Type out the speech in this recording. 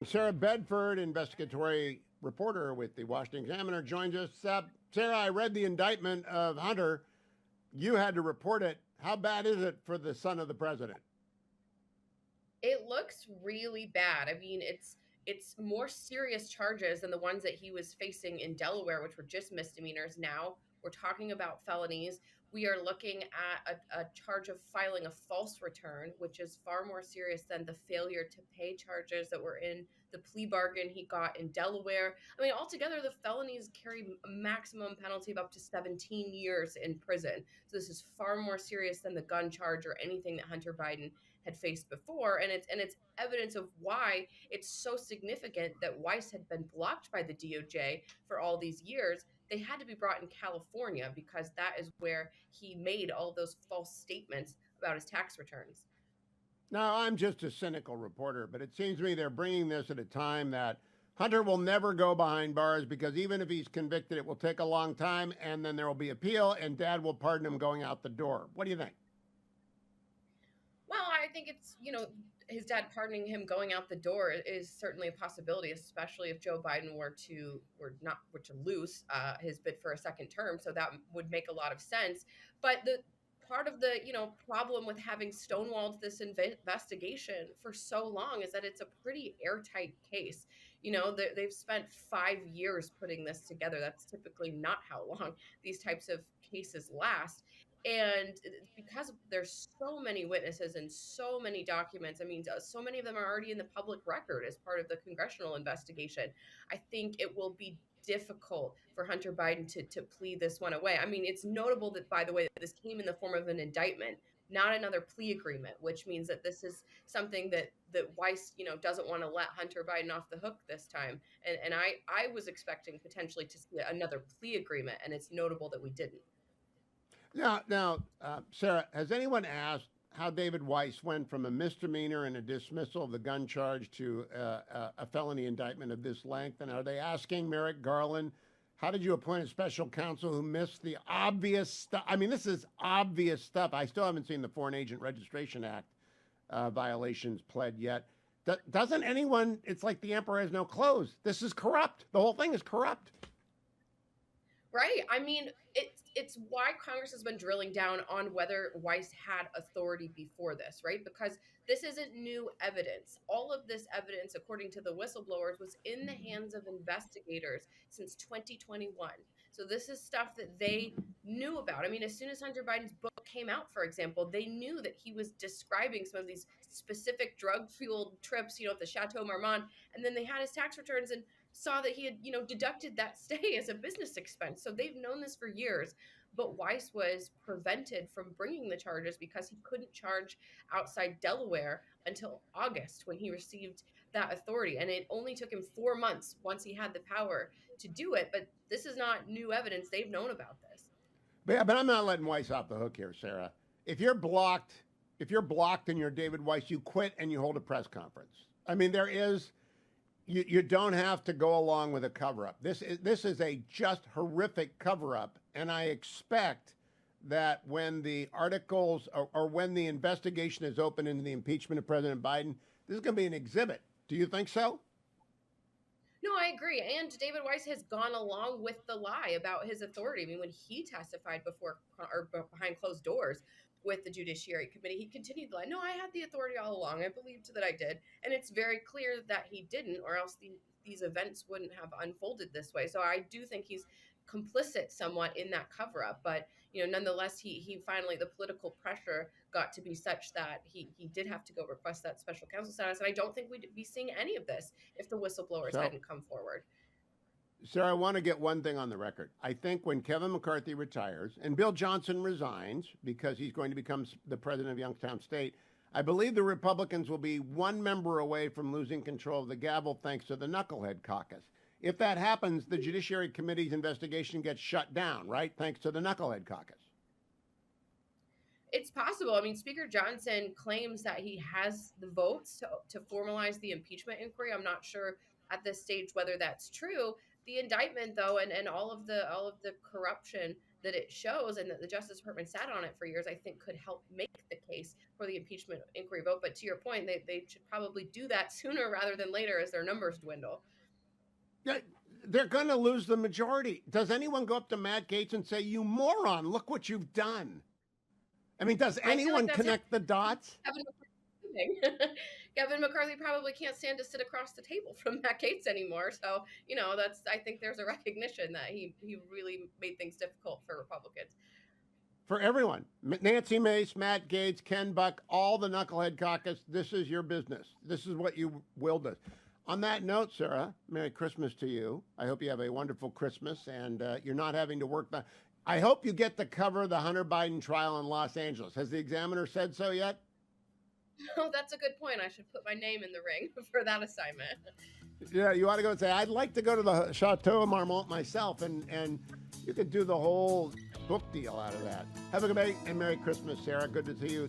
Sarah Bedford, investigatory reporter with the Washington Examiner, joins us. Sarah, I read the indictment of Hunter. You had to report it. How bad is it for the son of the president? It looks really bad. I mean, it's more serious charges than the ones that he was facing in Delaware, which were just misdemeanors. Now we're talking about felonies. We are looking at a charge of filing a false return, which is far more serious than the failure to pay charges that were in the plea bargain he got in Delaware. I mean, altogether, the felonies carry a maximum penalty of up to 17 years in prison. So this is far more serious than the gun charge or anything that Hunter Biden had faced before, and it's evidence of why it's so significant that Weiss had been blocked by the DOJ for all these years. They had to be brought in California because that is where he made all those false statements about his tax returns. Now, I'm just a cynical reporter, but it seems to me they're bringing this at a time that Hunter will never go behind bars because even if he's convicted, it will take a long time and then there will be appeal and dad will pardon him going out the door. What do you think? Well, I think it's his dad pardoning him going out the door is certainly a possibility, especially if Joe Biden were to lose his bid for a second term. So that would make a lot of sense. But the part of the problem with having stonewalled this investigation for so long is that it's a pretty airtight case. They've spent 5 years putting this together. That's typically not how long these types of cases last. And because there's so many witnesses and so many documents, I mean, so many of them are already in the public record as part of the congressional investigation. I think it will be difficult for Hunter Biden to plead this one away. I mean, it's notable that, by the way, that this came in the form of an indictment, not another plea agreement, which means that this is something that Weiss, doesn't want to let Hunter Biden off the hook this time. And I was expecting potentially to see another plea agreement, and it's notable that we didn't. Now, Sarah, has anyone asked how David Weiss went from a misdemeanor and a dismissal of the gun charge to a felony indictment of this length? And are they asking Merrick Garland, how did you appoint a special counsel who missed the obvious stuff? I mean, this is obvious stuff. I still haven't seen the Foreign Agent Registration Act violations pled yet. Doesn't anyone? It's like the emperor has no clothes. This is corrupt. The whole thing is corrupt. Right. I mean, it's why Congress has been drilling down on whether Weiss had authority before this, right? Because this isn't new evidence. All of this evidence, according to the whistleblowers, was in the hands of investigators since 2021. So this is stuff that they knew about. I mean, as soon as Hunter Biden's book came out, for example, they knew that he was describing some of these specific drug-fueled trips, at the Chateau Marmont, and then they had his tax returns and saw that he had, deducted that stay as a business expense. So they've known this for years. But Weiss was prevented from bringing the charges because he couldn't charge outside Delaware until August when he received that authority. And it only took him 4 months once he had the power to do it. But this is not new evidence. They've known about this. But I'm not letting Weiss off the hook here, Sarah. If you're blocked and you're David Weiss, you quit and you hold a press conference. I mean, you don't have to go along with a cover up. This is a just horrific cover up, and I expect that when the articles or when the investigation is open into the impeachment of President Biden, this is going to be an exhibit. Do you think so? No, I agree. And David Weiss has gone along with the lie about his authority. I mean, when he testified before or behind closed doors with the Judiciary Committee, he continued to lie. No, I had the authority all along. I believed that I did. And it's very clear that he didn't, or else these events wouldn't have unfolded this way. So I do think he's complicit somewhat in that cover up. But, nonetheless, he finally, the political pressure got to be such that he did have to go request that special counsel status. And I don't think we'd be seeing any of this if the whistleblowers So, hadn't come forward. Sarah, I want to get one thing on the record. I think when Kevin McCarthy retires and Bill Johnson resigns because he's going to become the president of Youngstown State, I believe the Republicans will be one member away from losing control of the gavel thanks to the Knucklehead Caucus. If that happens, the Judiciary Committee's investigation gets shut down, right? Thanks to the Knucklehead Caucus. It's possible. I mean, Speaker Johnson claims that he has the votes to formalize the impeachment inquiry. I'm not sure at this stage whether that's true. the indictment though, and all of the corruption that it shows, and that the Justice Department sat on it for years, I think could help make the case for the impeachment inquiry vote. But to your point, they should probably do that sooner rather than later as their numbers dwindle. Yeah, they're going to lose the majority. Does anyone go up to Matt Gaetz and say, "You moron, look what you've done"? I mean, does I feel like anyone that's connect the dots? Kevin McCarthy. Kevin McCarthy probably can't stand to sit across the table from Matt Gaetz anymore. So, that's, I think there's a recognition that he really made things difficult for Republicans. For everyone, Nancy Mace, Matt Gaetz, Ken Buck, all the Knucklehead Caucus, this is your business. This is what you willed us. On that note, Sarah, Merry Christmas to you. I hope you have a wonderful Christmas and you're not having to work. I hope you get to cover the Hunter Biden trial in Los Angeles. Has the Examiner said so yet? Oh, that's a good point. I should put my name in the ring for that assignment. Yeah, you ought to go and say, I'd like to go to the Chateau of Marmont myself, and you could do the whole book deal out of that. Have a good day and Merry Christmas, Sarah. Good to see you.